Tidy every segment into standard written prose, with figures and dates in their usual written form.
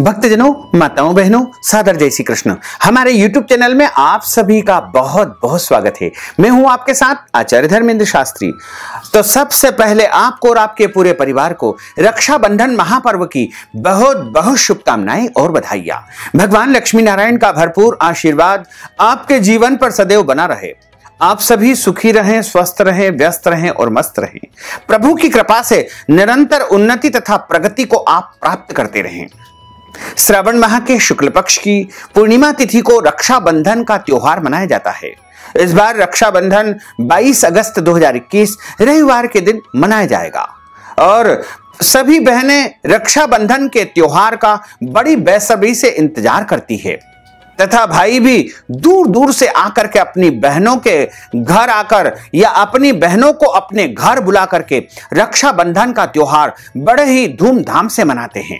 भक्तजनों, माताओं, बहनों, सादर जय श्री कृष्ण। हमारे YouTube चैनल में आप सभी का बहुत बहुत स्वागत है। मैं हूं आपके साथ आचार्य धर्मेंद्र शास्त्री। तो सबसे पहले आपको और आपके पूरे परिवार को रक्षाबंधन महापर्व की बहुत बहुत शुभकामनाएं और बधाइयां। भगवान लक्ष्मी नारायण का भरपूर आशीर्वाद आपके जीवन पर सदैव बना रहे। आप सभी सुखी रहें, स्वस्थ रहें, व्यस्त रहें और मस्त रहें। प्रभु की कृपा से निरंतर उन्नति तथा प्रगति को आप प्राप्त करते रहें। श्रावण माह के शुक्ल पक्ष की पूर्णिमा तिथि को रक्षाबंधन का त्योहार मनाया जाता है। इस बार रक्षाबंधन 22 अगस्त 2021 रविवार के दिन मनाया जाएगा और सभी बहनें रक्षाबंधन के त्योहार का बड़ी बेसब्री से इंतजार करती है तथा भाई भी दूर दूर से आकर के अपनी बहनों के घर आकर या अपनी बहनों को अपने घर बुला करके रक्षाबंधन का त्योहार बड़े ही धूमधाम से मनाते हैं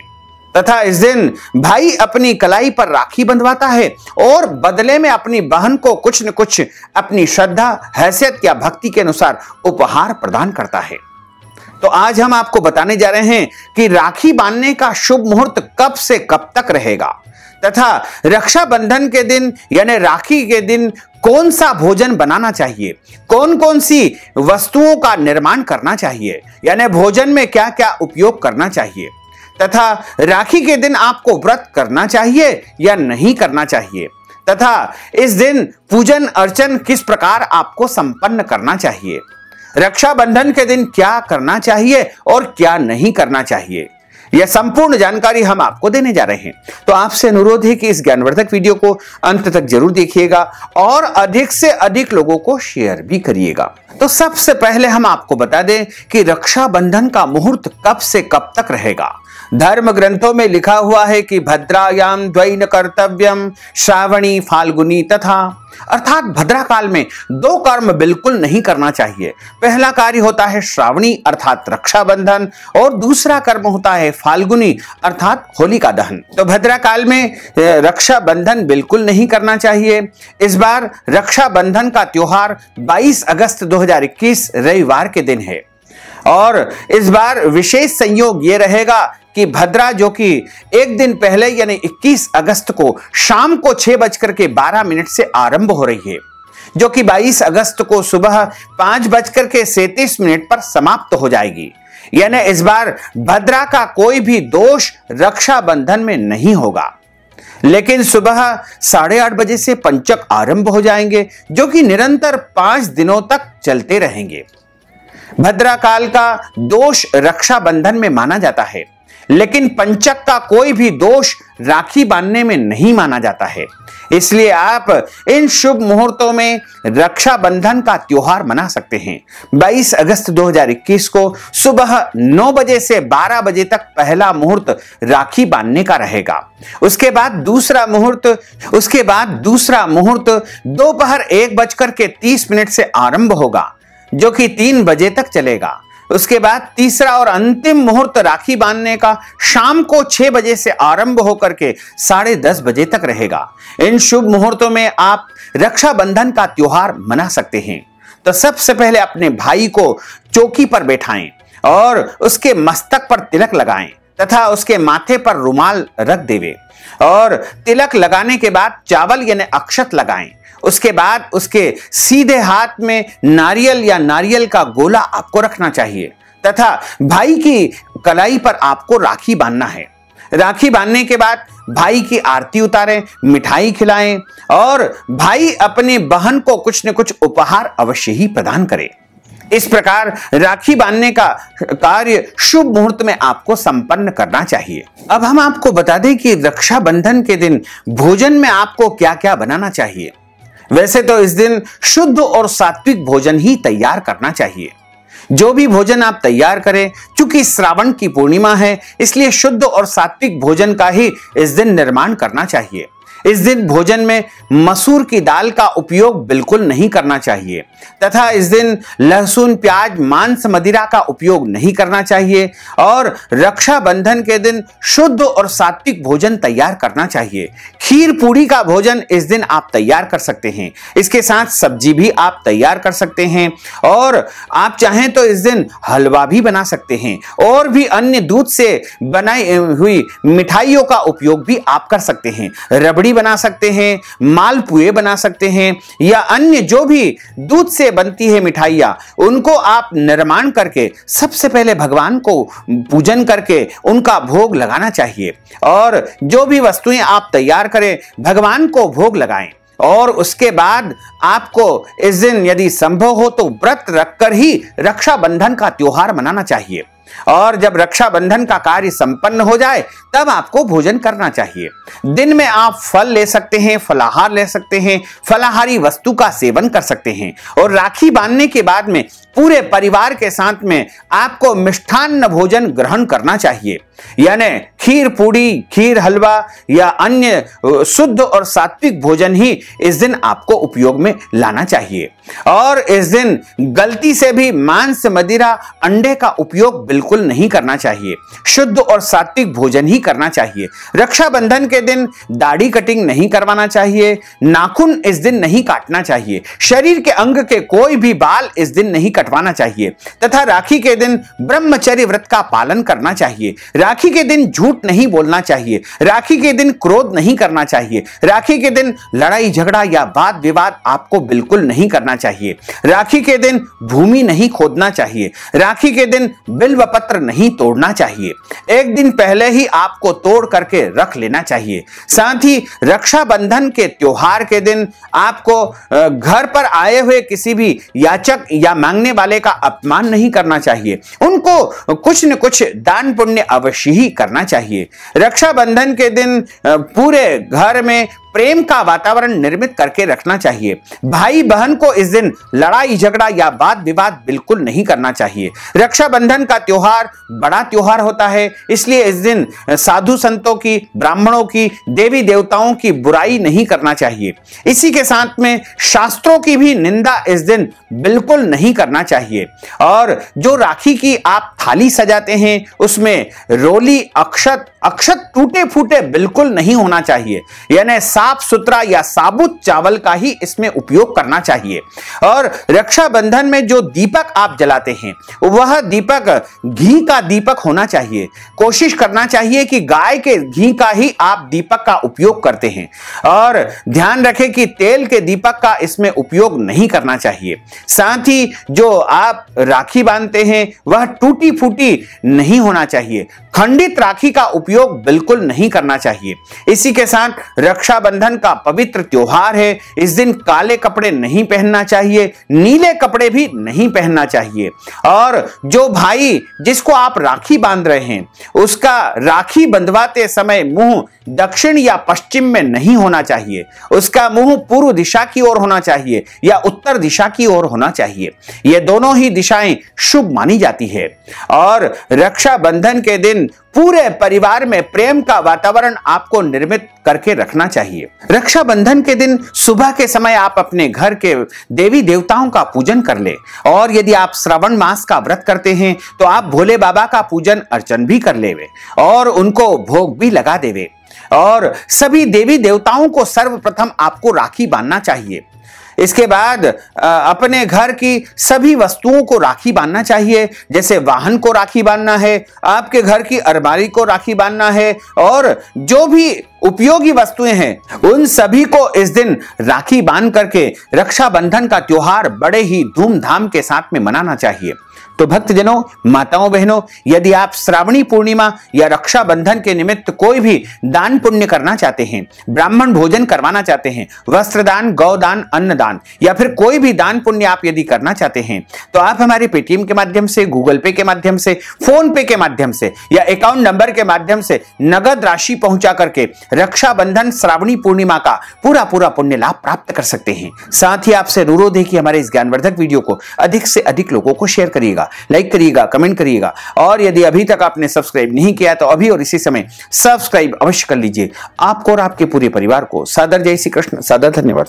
तथा इस दिन भाई अपनी कलाई पर राखी बंधवाता है और बदले में अपनी बहन को कुछ न कुछ अपनी श्रद्धा, हैसियत या भक्ति के अनुसार उपहार प्रदान करता है। तो आज हम आपको बताने जा रहे हैं कि राखी बांधने का शुभ मुहूर्त कब से कब तक रहेगा तथा रक्षाबंधन के दिन यानी राखी के दिन कौन सा भोजन बनाना चाहिए, कौन कौन सी वस्तुओं का निर्माण करना चाहिए, यानी भोजन में क्या क्या उपयोग करना चाहिए तथा राखी के दिन आपको व्रत करना चाहिए या नहीं करना चाहिए तथा इस दिन पूजन अर्चन किस प्रकार आपको संपन्न करना चाहिए, रक्षाबंधन के दिन क्या करना चाहिए और क्या नहीं करना चाहिए, यह संपूर्ण जानकारी हम आपको देने जा रहे हैं। तो आपसे अनुरोध है कि इस ज्ञानवर्धक वीडियो को अंत तक जरूर देखिएगा और अधिक से अधिक लोगों को शेयर भी करिएगा। तो सबसे पहले हम आपको बता दें कि रक्षाबंधन का मुहूर्त कब से कब तक रहेगा। धर्म ग्रंथों में लिखा हुआ है कि भद्रायाम द्वैन कर्तव्यम श्रावणी फाल्गुनी तथा, अर्थात भद्रा काल में दो कर्म बिल्कुल नहीं करना चाहिए। पहला कार्य होता है श्रावणी अर्थात रक्षाबंधन और दूसरा कर्म होता है फाल्गुनी अर्थात होलिका दहन। तो भद्रा काल में रक्षाबंधन बिल्कुल नहीं करना चाहिए। इस बार रक्षाबंधन का त्योहार 22 अगस्त 2021 रविवार के दिन है और इस बार विशेष संयोग ये रहेगा कि भद्रा जो कि एक दिन पहले यानी 21 अगस्त को शाम को 6:12 से आरंभ हो रही है, जो कि 22 अगस्त को सुबह 5:37 पर समाप्त हो जाएगी। यानी इस बार भद्रा का कोई भी दोष रक्षाबंधन में नहीं होगा, लेकिन सुबह 8:30 बजे से पंचक आरंभ हो जाएंगे, जो कि निरंतर 5 दिनों तक चलते रहेंगे। भद्रा काल का दोष रक्षाबंधन में माना जाता है, लेकिन पंचक का कोई भी दोष राखी बांधने में नहीं माना जाता है। इसलिए आप इन शुभ मुहूर्तों में रक्षाबंधन का त्योहार मना सकते हैं। 22 अगस्त 2021 को सुबह 9 बजे से 12 बजे तक पहला मुहूर्त राखी बांधने का रहेगा। उसके बाद दूसरा मुहूर्त दोपहर 1:30 से आरंभ होगा, जो कि 3 बजे तक चलेगा। उसके बाद तीसरा और अंतिम मुहूर्त राखी बांधने का शाम को 6 बजे से आरंभ होकर के 10:30 बजे तक रहेगा। इन शुभ मुहूर्तों में आप रक्षाबंधन का त्योहार मना सकते हैं। तो सबसे पहले अपने भाई को चौकी पर बैठाएं और उसके मस्तक पर तिलक लगाएं तथा उसके माथे पर रुमाल रख देवे और तिलक लगाने के बाद चावल यानी अक्षत लगाएं। उसके बाद उसके सीधे हाथ में नारियल या नारियल का गोला आपको रखना चाहिए तथा भाई की कलाई पर आपको राखी बांधना है। राखी बांधने के बाद भाई की आरती उतारें, मिठाई खिलाएं और भाई अपनी बहन को कुछ न कुछ उपहार अवश्य ही प्रदान करें। इस प्रकार राखी बांधने का कार्य शुभ मुहूर्त में आपको संपन्न करना चाहिए। अब हम आपको बता दें कि रक्षाबंधन के दिन भोजन में आपको क्या क्या बनाना चाहिए। वैसे तो इस दिन शुद्ध और सात्विक भोजन ही तैयार करना चाहिए। जो भी भोजन आप तैयार करें, चूंकि श्रावण की पूर्णिमा है, इसलिए शुद्ध और सात्विक भोजन का ही इस दिन निर्माण करना चाहिए। इस दिन भोजन में मसूर की दाल का उपयोग बिल्कुल नहीं करना चाहिए तथा इस दिन लहसुन, प्याज, मांस, मदिरा का उपयोग नहीं करना चाहिए और रक्षाबंधन के दिन शुद्ध और सात्विक भोजन तैयार करना चाहिए। खीर पूरी का भोजन इस दिन आप तैयार कर सकते हैं। इसके साथ सब्जी भी आप तैयार कर सकते हैं और आप चाहें तो इस दिन हलवा भी बना सकते हैं और भी अन्य दूध से बनाई हुई मिठाइयों का उपयोग भी आप कर सकते हैं। रबड़ी बना सकते हैं, मालपुए बना सकते हैं या अन्य जो भी दूध से बनती है मिठाइयां, उनको आप निर्माण करके सबसे पहले भगवान को पूजन करके उनका भोग लगाना चाहिए और जो भी वस्तुएं आप तैयार करें भगवान को भोग लगाएं और उसके बाद आपको इस दिन यदि संभव हो तो व्रत रखकर ही रक्षाबंधन का त्योहार मनाना चाहिए और जब रक्षाबंधन का कार्य संपन्न हो जाए तब आपको भोजन करना चाहिए। दिन में आप फल ले सकते हैं, फलाहार ले सकते हैं, फलाहारी वस्तु का सेवन कर सकते हैं और राखी बांधने के बाद में पूरे परिवार के साथ में आपको मिष्ठान्न भोजन ग्रहण करना चाहिए, यानी खीर पूड़ी, खीर हलवा या अन्य शुद्ध और सात्विक भोजन ही इस दिन आपको उपयोग में लाना चाहिए। और इस दिन गलती से भी मांस, मदिरा, अंडे का उपयोग बिल्कुल नहीं करना चाहिए। शुद्ध और सात्विक भोजन ही करना चाहिए। रक्षाबंधन के दिन दाढ़ी कटिंग नहीं करवाना चाहिए, नाखून इस दिन नहीं काटना चाहिए, शरीर के अंग के कोई भी बाल इस दिन नहीं कटवाना चाहिए तथा राखी के दिन ब्रह्मचर्य व्रत का पालन करना चाहिए। राखी के दिन झूठ नहीं बोलना चाहिए, राखी के दिन क्रोध नहीं करना चाहिए, राखी के दिन लड़ाई झगड़ा या वाद विवाद आपको बिल्कुल नहीं करना चाहिए। राखी के दिन भूमि नहीं खोदना चाहिए, राखी के दिन बिल्व पत्र नहीं तोड़ना चाहिए, एक दिन पहले ही आपको तोड़ करके रख लेना चाहिए। साथ ही रक्षाबंधन के त्योहार के दिन आपको घर पर आए हुए किसी भी याचक या मांगने वाले का अपमान नहीं करना चाहिए, उनको कुछ न कुछ दान पुण्य अवश्य ही करना चाहिए। रक्षाबंधन के दिन पूरे घर में प्रेम का वातावरण निर्मित करके रखना चाहिए। भाई बहन को इस दिन लड़ाई झगड़ा या वाद विवाद बिल्कुल नहीं करना चाहिए। रक्षाबंधन का त्योहार बड़ा त्योहार होता है, इसलिए इस दिन साधु संतों की, ब्राह्मणों की, देवी देवताओं की बुराई नहीं करना चाहिए। इसी के साथ में शास्त्रों की भी निंदा इस दिन बिल्कुल नहीं करना चाहिए। और जो राखी की आप थाली सजाते हैं उसमें रोली, अक्षत टूटे फूटे बिल्कुल नहीं होना चाहिए, यानी साफ सुथरा या साबुत चावल का ही इसमें उपयोग करना चाहिए। और रक्षाबंधन में जो दीपक आप जलाते हैं वह दीपक घी का दीपक होना चाहिए। कोशिश करना चाहिए कि गाय के घी का ही आप दीपक का उपयोग करते हैं और ध्यान रखें कि तेल के दीपक का इसमें उपयोग नहीं करना चाहिए। साथ ही जो आप राखी बांधते हैं वह टूटी फूटी नहीं होना चाहिए, खंडित राखी का उपयोग बिल्कुल नहीं करना चाहिए। इसी के साथ रक्षाबंधन का पवित्र त्योहार है, इस दिन काले कपड़े नहीं पहनना चाहिए, नीले कपड़े भी नहीं पहनना चाहिए। और जो भाई जिसको आप राखी बांध रहे हैं उसका राखी बंधवाते समय मुंह दक्षिण या पश्चिम में नहीं होना चाहिए, उसका मुंह पूर्व दिशा की ओर होना चाहिए या उत्तर दिशा की ओर होना चाहिए। ये दोनों ही दिशाएं शुभ मानी जाती है। और रक्षाबंधन के दिन पूरे परिवार में प्रेम का वातावरण आपको निर्मित करके रखना चाहिए। रक्षाबंधन के दिन सुबह के समय आप अपने घर के देवी देवताओं का पूजन कर ले और यदि आप श्रावण मास का व्रत करते हैं तो आप भोले बाबा का पूजन अर्चन भी कर लेवे और उनको भोग भी लगा देवे। और सभी देवी देवताओं को सर्वप्रथम आपको राखी बांधना चाहिए। इसके बाद अपने घर की सभी वस्तुओं को राखी बांधना चाहिए, जैसे वाहन को राखी बांधना है, आपके घर की अलमारी को राखी बांधना है और जो भी उपयोगी वस्तुएं हैं उन सभी को इस दिन राखी बांध करके रक्षाबंधन का त्योहार बड़े ही धूमधाम के साथ में मनाना चाहिए। तो भक्तजनों, माताओं बहनों, यदि आप श्रावणी पूर्णिमा या रक्षाबंधन के निमित्त कोई भी दान पुण्य करना चाहते हैं, ब्राह्मण भोजन करवाना चाहते हैं, वस्त्रदान, गौदान, अन्नदान या फिर कोई भी दान पुण्य आप यदि करना चाहते हैं तो आप हमारे पेटीएम के माध्यम से, गूगल पे के माध्यम से, फोन पे के माध्यम से या अकाउंट नंबर के माध्यम से नगद राशि पहुंचा करके रक्षाबंधन श्रावणी पूर्णिमा का पूरा पुण्य लाभ प्राप्त कर सकते हैं। साथ ही आपसे अनुरोध है कि हमारे इस ज्ञानवर्धक वीडियो को अधिक से अधिक लोगों को शेयर करिएगा लाइक करिएगा, कमेंट करिएगा, और यदि अभी तक आपने सब्सक्राइब नहीं किया तो अभी और इसी समय सब्सक्राइब अवश्य कर लीजिए। आपको और आपके पूरे परिवार को सादर जय श्री कृष्ण, सादर धन्यवाद।